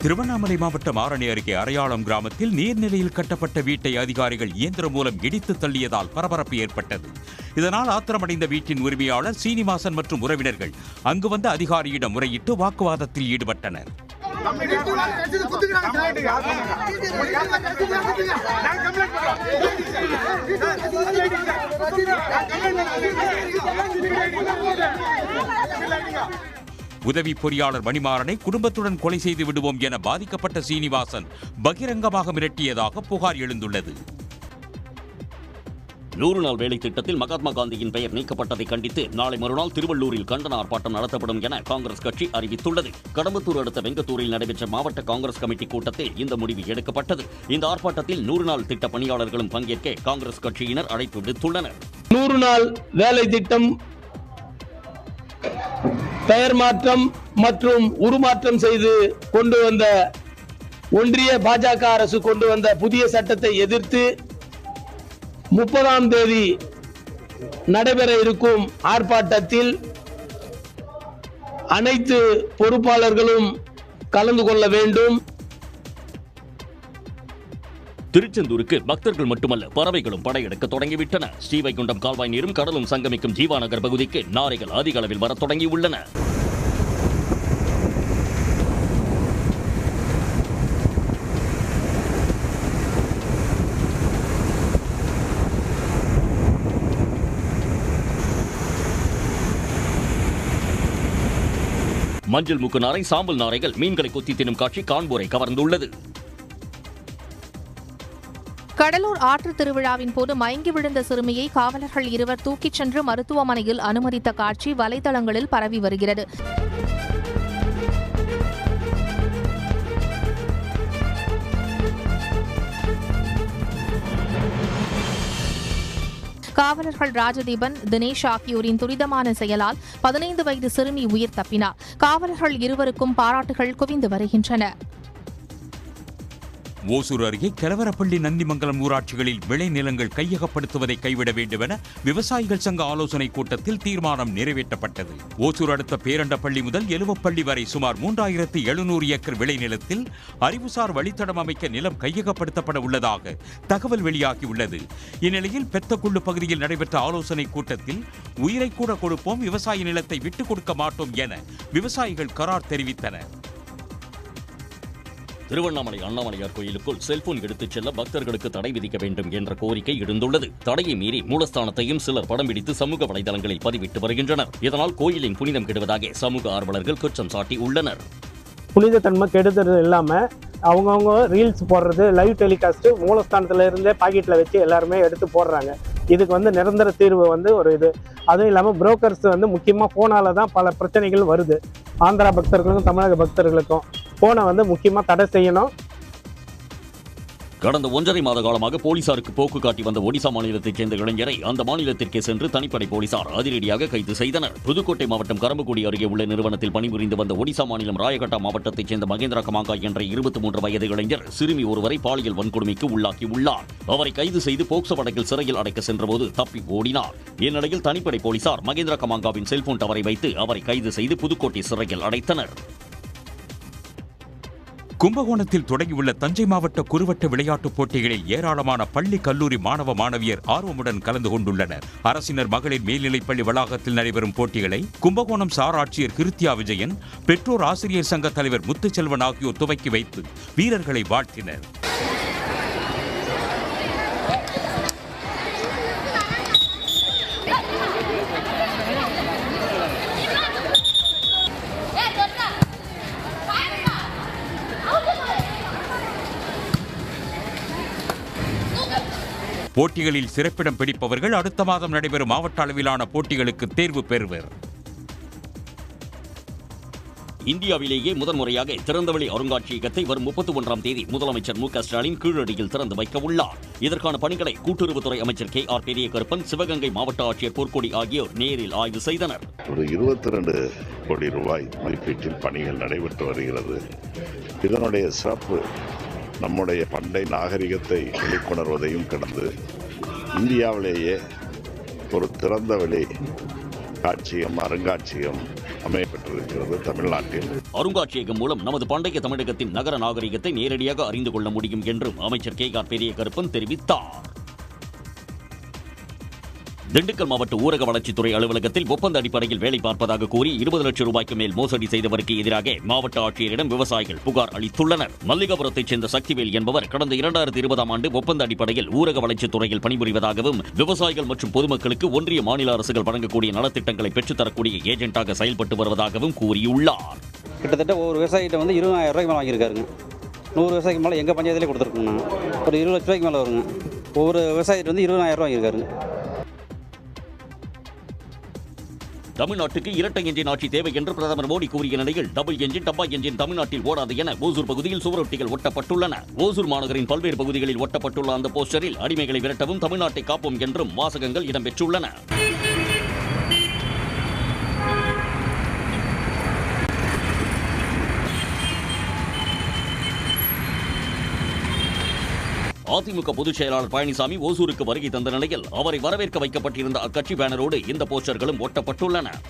திருவண்ணாமலை மாவட்டம் ஆரணி அருகே அரையாளம் கிராமத்தில் நீர்நிலையில் கட்டப்பட்ட வீட்டை அதிகாரிகள் இயந்திரம் மூலம் இடித்து தள்ளியதால் பரபரப்பு ஏற்பட்டது. இதனால் ஆத்திரமடைந்த வீட்டின் உரிமையாளர் சீனிவாசன் மற்றும் உறவினர்கள் அங்கு வந்த அதிகாரியிடம் முறையிட்டு வாக்குவாதத்தில் ஈடுபட்டனர். உதவி பொறியாளர் மணிமாறனை குடும்பத்துடன் கொலை செய்து விடுவோம் என பாதிக்கப்பட்ட சீனிவாசன் பகிரங்கமாக மிரட்டியதாக புகார் எழுந்துள்ளது. 100 நாள் வேலை திட்டத்தில் மகாத்மா காந்தியின் பெயர் நீக்கப்பட்டதை கண்டித்து நாளை மறுநாள் திருவள்ளூரில் கண்டன ஆர்ப்பாட்டம் நடத்தப்படும் என காங்கிரஸ் கட்சி அறிவித்துள்ளது. கடம்பத்தூர் அடுத்த வெங்கத்தூரில் நடைபெற்ற மாவட்ட காங்கிரஸ் கமிட்டி கூட்டத்தில் இந்த முடிவு எடுக்கப்பட்டது. இந்த ஆர்ப்பாட்டத்தில் 100 நாள் திட்ட பணியாளர்களும் பங்கேற்க காங்கிரஸ் கட்சியினர் அழைப்பு விடுத்துள்ளனர். 100 நாள் வேலை திட்டம் பெயர் மாற்றம் மற்றும் உருமாற்றம் செய்து கொண்டு வந்த ஒன்றிய பாஜக அரசு கொண்டு வந்த புதிய சட்டத்தை எதிர்த்து 30ஆம் தேதி நடைபெற இருக்கும் ஆர்ப்பாட்டத்தில் அனைத்து பொறுப்பாளர்களும் கலந்து கொள்ள வேண்டும். திருச்செந்தூருக்கு பக்தர்கள் மட்டுமல்ல பறவைகளும் படையெடுக்க தொடங்கிவிட்டன. ஸ்ரீவைகுண்டம் கால்வாய் நீரும் கடலும் சங்கமிக்கும் ஜீவாநகர் பகுதிக்கு நாரைகள் அதிக அளவில் வரத் தொடங்கியுள்ளன. மஞ்சள் மூக்கு நாரை, சாம்பல் நாரைகள் மீன்களை கொத்தி தின்னும் காட்சி காண்போரை கவர்ந்துள்ளது. கடலூர் ஆற்று திருவிழாவின் போது மயங்கி விழுந்த சிறுமியை காவலர்கள் 2 தூக்கிச் சென்று மருத்துவமனையில் அனுமதித்த காட்சி வலைதளங்களில் பரவி வருகிறது. காவலர்கள் ராஜதீபன், தினேஷ் ஆகியோரின் துரிதமான செயலால் 15 வயது சிறுமி உயிர் தப்பினார். காவலர்கள் இருவருக்கும் பாராட்டுகள் குவிந்து வருகின்றன. ஓசூர் அருகே கெலவரப்பள்ளி, நந்திமங்கலம் ஊராட்சிகளில் விளைநிலங்கள் கையகப்படுத்துவதை கைவிட வேண்டும் என விவசாயிகள் சங்க ஆலோசனை கூட்டத்தில் தீர்மானம் நிறைவேற்றப்பட்டது. ஓசூர் அடுத்த பேரண்டப்பள்ளி முதல் எலுவப்பள்ளி வரை சுமார் 3700 ஏக்கர் விளைநிலத்தில் அறிவுசார் வழித்தடம் அமைக்க நிலம் கையகப்படுத்தப்பட உள்ளதாக தகவல் வெளியாகியுள்ளது. இந்நிலையில் பெத்தக்குள்ளு பகுதியில் நடைபெற்ற ஆலோசனை கூட்டத்தில் உயிரை கூட கொடுப்போம், விவசாய நிலத்தை விட்டுக் கொடுக்க மாட்டோம் என விவசாயிகள் கரார் தெரிவித்தனர். திருவண்ணாமலை அண்ணாமலையார் கோயிலுக்குள் செல்போன் எடுத்துச் செல்ல பக்தர்களுக்கு தடை விதிக்க வேண்டும் என்ற கோரிக்கை எழுந்துள்ளது. தடையை மீறி மூலஸ்தானத்தையும் சிலர் படம் பிடித்து சமூக வலைதளங்களில் பதிவிட்டு வருகின்றனர். இதனால் கோயிலின் புனிதம் கெடுவதாக சமூக ஆர்வலர்கள் குற்றம் சாட்டி உள்ளனர். புனித தன்மை கெடுதல் இல்லாம அவங்கவுங்க ரீல்ஸ் போடுறது, லைவ் டெலிகாஸ்ட் மூலஸ்தானத்துல இருந்தே பாக்கெட்ல வச்சு எல்லாருமே எடுத்து போடுறாங்க. இதுக்கு நிரந்தர தீர்வு ஒரு இது. அதுவும் இல்லாமல் புரோக்கர்ஸ் முக்கியமாக ஃபோனால தான் பல பிரச்சனைகள் வருது. ஆந்திரா பக்தர்களுக்கும் தமிழக பக்தர்களுக்கும் ஃபோனை முக்கியமாக தடை செய்யணும். கடந்த 1.5 மாத காலமாக போலீசாருக்கு போக்கு காட்டி வந்த ஒடிசா மாநிலத்தைச் சேர்ந்த இளைஞரை அந்த மாநிலத்திற்கே சென்று தனிப்படை போலீசார் அதிரடியாக கைது செய்தனர். புதுக்கோட்டை மாவட்டம் கரம்பக்குடி அருகே உள்ள நிறுவனத்தில் பணிபுரிந்து வந்த ஒடிசா மாநிலம் ராயகட்டா மாவட்டத்தைச் சேர்ந்த மகேந்திரா கமாங்கா என்ற 23 வயது இளைஞர் சிறுமி ஒருவரை பாலியல் வன்கொடுமைக்கு உள்ளாக்கியுள்ளார். அவரை கைது செய்து போக்சோ வழக்கில் சிறையில் அடைக்க சென்றபோது தப்பி ஓடினார். இந்நிலையில் தனிப்படை போலீசார் மகேந்திரா கமாங்காவின் செல்போன் டவரை வைத்து அவரை கைது செய்து புதுக்கோட்டை சிறையில் அடைத்தனர். கும்பகோணத்தில் தொடங்கியுள்ள தஞ்சை மாவட்ட குறுவட்ட விளையாட்டுப் போட்டிகளில் ஏராளமான பள்ளி, கல்லூரி மாணவ மாணவியர் ஆர்வமுடன் கலந்து கொண்டுள்ளனர். அரசினர் மகளிர் மேல்நிலைப்பள்ளி வளாகத்தில் நடைபெறும் போட்டிகளை கும்பகோணம் சார் ஆட்சியர் கிருத்தியா விஜயன், பெற்றோர் ஆசிரியர் சங்க தலைவர் முத்துச்செல்வன் ஆகியோர் துவக்கி வைத்து வீரர்களை வாழ்த்தினர். போட்டிகளில் சிறப்பிடம் பிடிப்பவர்கள் அடுத்த மாதம் நடைபெறும் மாவட்ட அளவிலான போட்டிகளுக்கு தேர்வு பெறுவர். இந்தியாவிலேயே முதன்முறையாக திறந்தவெளி அருங்காட்சியகத்தை வரும் 31ஆம் தேதி முதலமைச்சர் மு க ஸ்டாலின் கீழடியில் திறந்து வைக்க உள்ளார். இதற்கான பணிகளை கூட்டுறவுத்துறை அமைச்சர் KR பெரியகருப்பன், சிவகங்கை மாவட்ட ஆட்சியர் பொற்கொடி ஆகியோர் நேரில் ஆய்வு செய்தனர். 22 கோடி ரூபாய் மதிப்பீட்டில் பணிகள் நடைபெற்று வருகிறது. இதனுடைய சிறப்பு நம்முடைய பண்டை நாகரிகத்தை வெளிக்கொணர்வதையும் கடந்து இந்தியாவிலேயே ஒரு திறந்தவெளி காட்சியம், அருங்காட்சியகம் அமையப்பட்டிருக்கிறது தமிழ்நாட்டில். அருங்காட்சியகம் மூலம் நமது பண்டைய தமிழகத்தின் நகர நாகரிகத்தை நேரடியாக அறிந்து கொள்ள முடியும் என்றும் அமைச்சர் கே.ஆர். பெரியகருப்பன் தெரிவித்தார். திண்டுக்கல் மாவட்ட ஊரக வளர்ச்சித்துறை அலுவலகத்தில் ஒப்பந்த அடிப்படையில் வேலை பார்ப்பதாக கூறி 20 லட்சம் ரூபாய்க்கு மேல் மோசடி செய்தவருக்கு எதிராக மாவட்ட ஆட்சியரிடம் விவசாயிகள் புகார் அளித்துள்ளனர். மல்லிகாபுரத்தைச் சேர்ந்த சக்திவேல் என்பவர் கடந்த 2020ஆம் ஆண்டு ஒப்பந்த அடிப்படையில் ஊரக வளர்ச்சித்துறையில் பணிபுரிவதாகவும் விவசாயிகள் மற்றும் பொதுமக்களுக்கு ஒன்றிய மாநில அரசுகள் வழங்கக்கூடிய நலத்திட்டங்களை பெற்றுத்தரக்கூடிய ஏஜென்ட்டாக செயல்பட்டு வருவதாகவும் கூறியுள்ளார். கிட்டத்தட்ட ஒவ்வொரு விவசாயிகிட்ட 20,000 ரூபாய்க்கு மேலே வாங்கியிருக்காருங்க. 100 விவசாயிக்கு மேலே எங்கள் பஞ்சாயத்திலே கொடுத்துருக்குங்கண்ணா. ஒரு 20 லட்ச ரூபாய்க்கு மேலே வருங்க. ஒவ்வொரு விவசாயிகிட்ட 20,000 ரூபாய் வாங்கியிருக்காருங்க. தமிழ்நாட்டுக்கு இரட்டை என்ஜின் ஆட்சி தேவை என்று பிரதமர் மோடி கூறிய நிலையில் டபுள் என்ஜின் டப்பா என்ஜின் தமிழ்நாட்டில் ஓடாது என ஓசூர் பகுதியில் சுவரொட்டிகள் ஒட்டப்பட்டுள்ளன. ஓசூர் மாநகரின் பல்வேறு பகுதிகளில் ஒட்டப்பட்டுள்ள அந்த போஸ்டரில் அடிமைகளை விரட்டவும் தமிழ்நாட்டை காப்போம் என்றும் வாசகங்கள் இடம்பெற்றுள்ளன. அதிமுக பொதுச் செயலாளர் பழனிசாமி ஓசூருக்கு வருகை தந்த நிலையில் அவரை வரவேற்க வைக்கப்பட்டிருந்த அக்கட்சி பேனரோடு இந்த போஸ்டர்களும் ஒட்டப்பட்டுள்ளன.